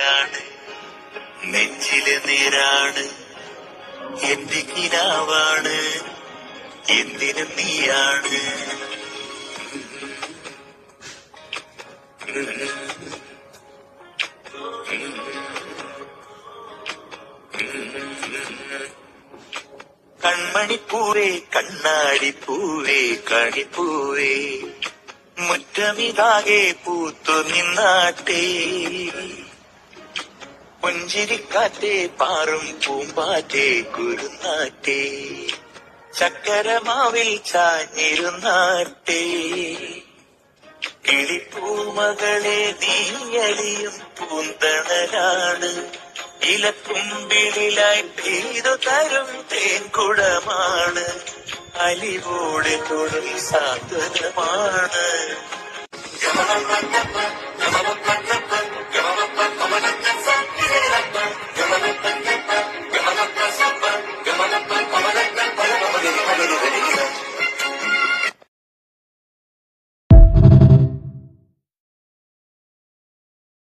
നീയാണ്, നെഞ്ചിലെ നേരാണ്, എന്റെ കിനാവാണ്, എന്തിനും നീയാണ്. കൺമണിപ്പൂവേ കണ്ണാടിപ്പൂവേ കണിപ്പൂവേ, മുറ്റമിതാകെ പൂത്തു നിന്നാട്ടേ, പുഞ്ചിരിക്കാറ്റേ പാറും പൂമ്പാറ്റേ കുരുന്നാട്ടേ, ചക്കരമാവിൽ ചാഞ്ഞിരുന്നാട്ടേ, കിളിപ്പൂമകളെ നീയലിയും പൂന്തണലാണ്, ഇലക്കുമ്പിളിലായി പെയ്തു തരും തേൻകുടമാണ്, അലിവോടെ തൊടും സാന്ത്വനമാണ്.